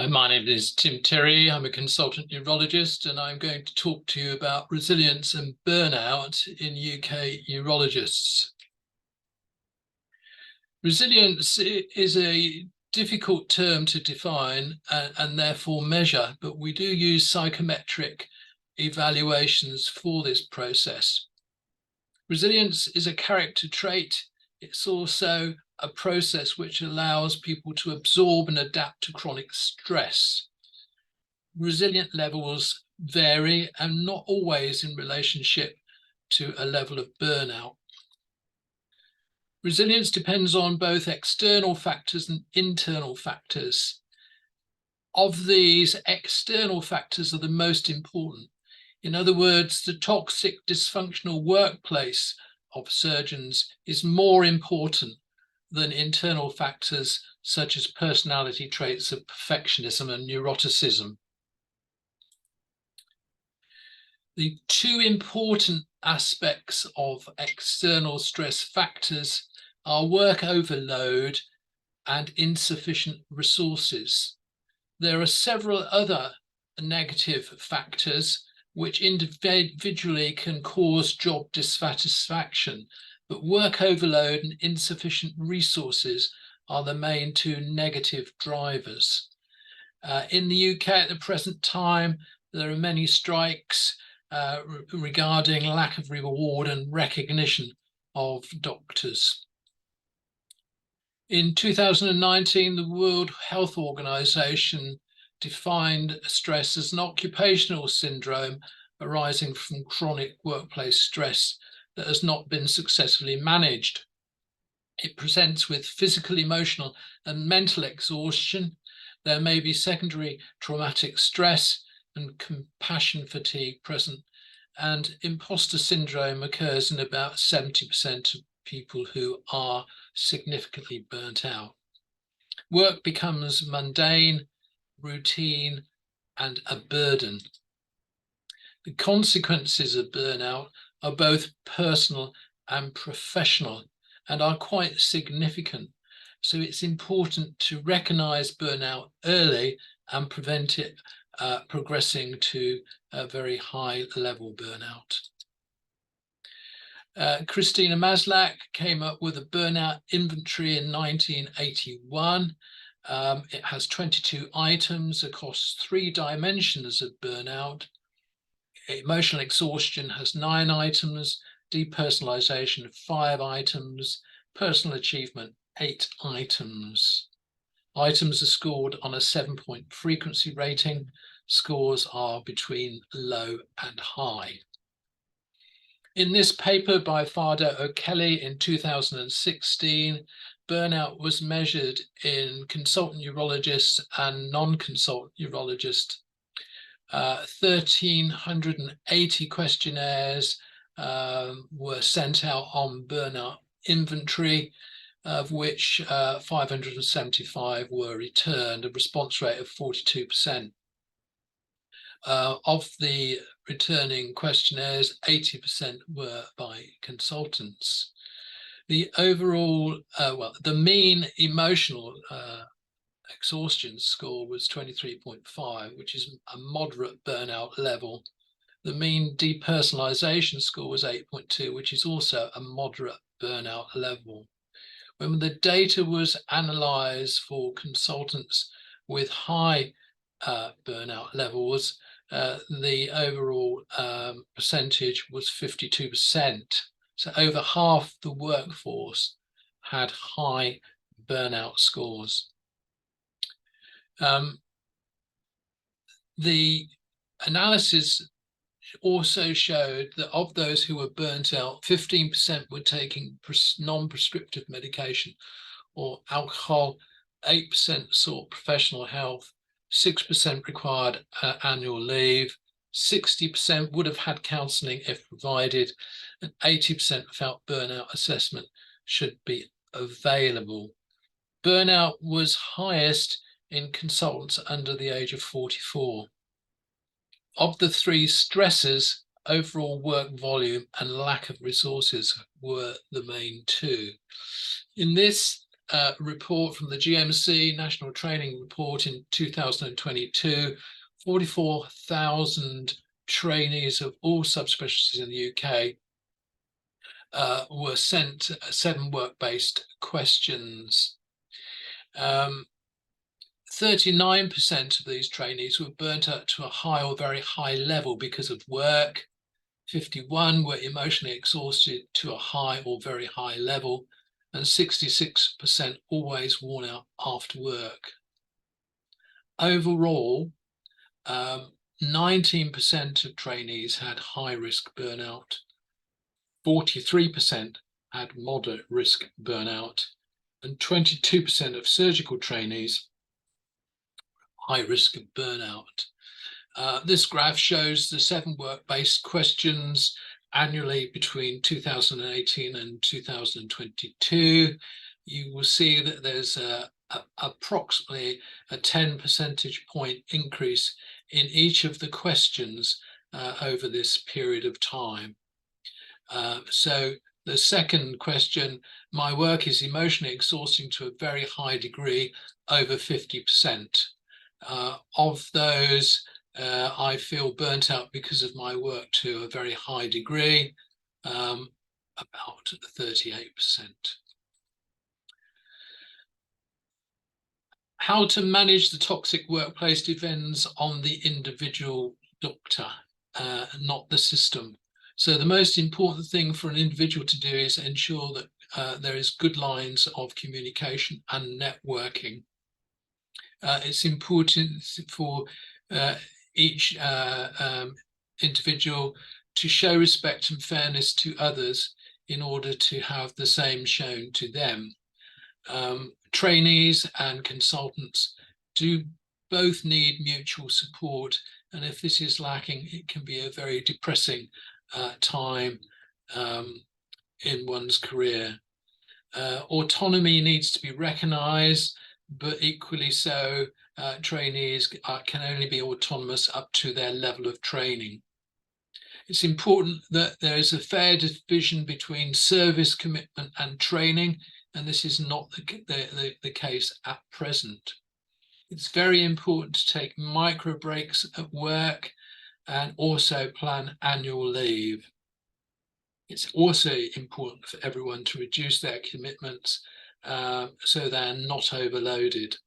My name is Tim Terry. I'm a consultant neurologist, and I'm going to talk to you about resilience and burnout in UK neurologists. Resilience is a difficult term to define and therefore measure, but we do use psychometric evaluations for this process. Resilience is a character trait. It's also a process which allows people to absorb and adapt to chronic stress. Resilient levels vary and not always in relationship to a level of burnout. Resilience depends on both external factors and internal factors. Of these, external factors are the most important. In other words, the toxic, dysfunctional workplace of surgeons is more important than internal factors such as personality traits of perfectionism and neuroticism. The two important aspects of external stress factors are work overload and insufficient resources. There are several other negative factors which individually can cause job dissatisfaction, but work overload and insufficient resources are the main two negative drivers. In the UK at the present time, there are many strikes regarding lack of reward and recognition of doctors. In 2019, the World Health Organization defined stress as an occupational syndrome arising from chronic workplace stress that has not been successfully managed. It presents with physical, emotional, and mental exhaustion. There may be secondary traumatic stress and compassion fatigue present, and imposter syndrome occurs in about 70% of people who are significantly burnt out. Work becomes mundane, routine, and a burden. The consequences of burnout are both personal and professional and are quite significant. So it's important to recognize burnout early and prevent it progressing to a very high level burnout. Christina Maslach came up with a burnout inventory in 1981. It has 22 items across 3 dimensions of burnout. Emotional exhaustion has 9 items, depersonalization 5 items, personal achievement 8 items. Items are scored on a 7-point frequency rating. Scores are between low and high. In this paper by Fardo O'Kelly in 2016, burnout was measured in consultant neurologists and non-consultant neurologists. 1,380 questionnaires were sent out on burnout inventory, of which 575 were returned, a response rate of 42%. Of the returning questionnaires, 80% were by consultants. The overall, the mean emotional exhaustion score was 23.5, which is a moderate burnout level. The mean depersonalization score was 8.2, which is also a moderate burnout level. When the data was analyzed for consultants with high burnout levels, the overall percentage was 52%. So over half the workforce had high burnout scores. The analysis also showed that of those who were burnt out, 15% were taking non-prescriptive medication or alcohol, 8% sought professional health, 6% required annual leave, 60% would have had counselling if provided, and 80% felt burnout assessment should be available. Burnout was highest in consultants under the age of 44. Of the 3 stressors, overall work volume and lack of resources were the main 2. In this report from the GMC National Training Report in 2022, 44,000 trainees of all subspecialties in the UK were sent 7 work-based questions. 39% of these trainees were burnt out to a high or very high level because of work. 51 were emotionally exhausted to a high or very high level, and 66% always worn out after work. Overall, 19% of trainees had high-risk burnout, 43% had moderate risk burnout, and 22% of surgical trainees high risk of burnout. This graph shows the 7 work-based questions annually between 2018 and 2022. You will see that there's approximately a 10 percentage point increase in each of the questions over this period of time. So the second question, my work is emotionally exhausting to a very high degree, over 50%. Of those, I feel burnt out because of my work to a very high degree, about 38%. How to manage the toxic workplace depends on the individual doctor, not the system. So the most important thing for an individual to do is ensure that there is good lines of communication and networking. It's important for each individual to show respect and fairness to others in order to have the same shown to them. Trainees and consultants do both need mutual support, and if this is lacking, it can be a very depressing time in one's career. Autonomy needs to be recognised, but equally so, trainees can only be autonomous up to their level of training. It's important that there is a fair division between service commitment and training, and this is not the case at present. It's very important to take micro breaks at work and also plan annual leave. It's also important for everyone to reduce their commitments so they're not overloaded.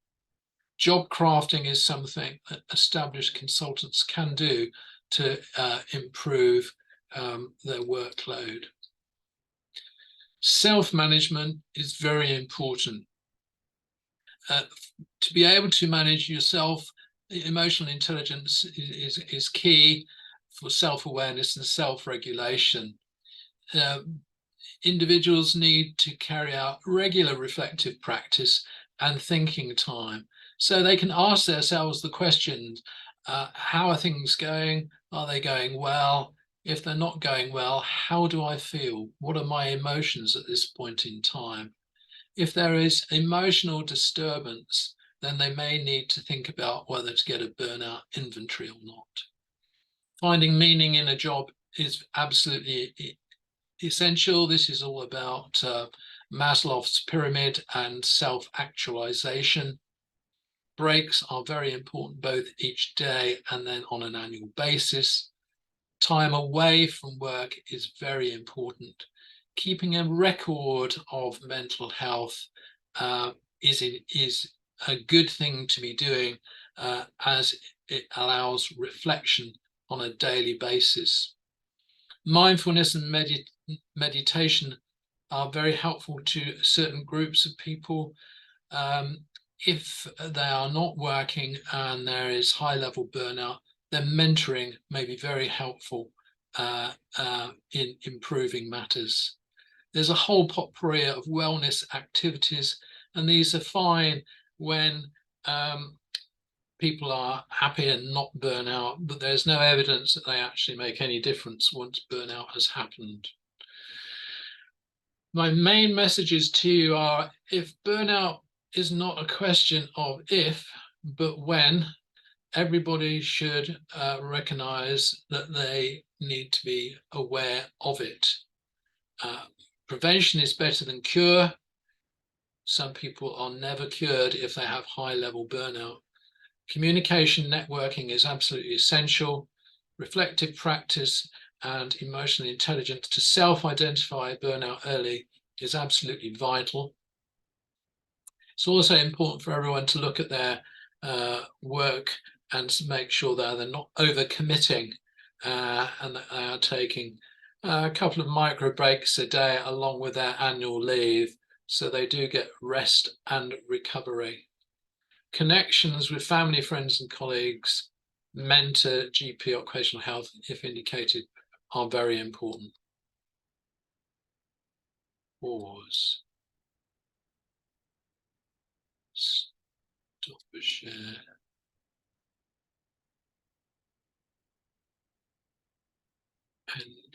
Job crafting is something that established consultants can do to improve their workload. Self-management is very important. To be able to manage yourself, emotional intelligence is key for self-awareness and self-regulation. Individuals need to carry out regular reflective practice and thinking time, so they can ask themselves the questions, how are things going? Are they going well? If they're not going well, how do I feel? What are my emotions at this point in time? If there is emotional disturbance, then they may need to think about whether to get a burnout inventory or not. Finding meaning in a job is absolutely essential. This is all about Maslow's pyramid and self-actualization. Breaks are very important, both each day and then on an annual basis. Time away from work is very important. Keeping a record of mental health is a good thing to be doing, as it allows reflection on a daily basis. Mindfulness and meditation are very helpful to certain groups of people. If they are not working and there is high-level burnout, then mentoring may be very helpful in improving matters. There's a whole potpourri of wellness activities, and these are fine when people are happy and not burnout, but there's no evidence that they actually make any difference once burnout has happened. My main messages to you are, if burnout is not a question of if, but when, everybody should recognize that they need to be aware of it. Prevention is better than cure. Some people are never cured if they have high-level burnout. Communication networking is absolutely essential. Reflective practice and emotional intelligence to self-identify burnout early is absolutely vital. It's also important for everyone to look at their work and to make sure that they're not overcommitting and that they are taking a couple of micro breaks a day along with their annual leave, so they do get rest and recovery. Connections with family, friends and colleagues, mentor, GP, occupational health, if indicated, are very important. Pause. Stop the share. And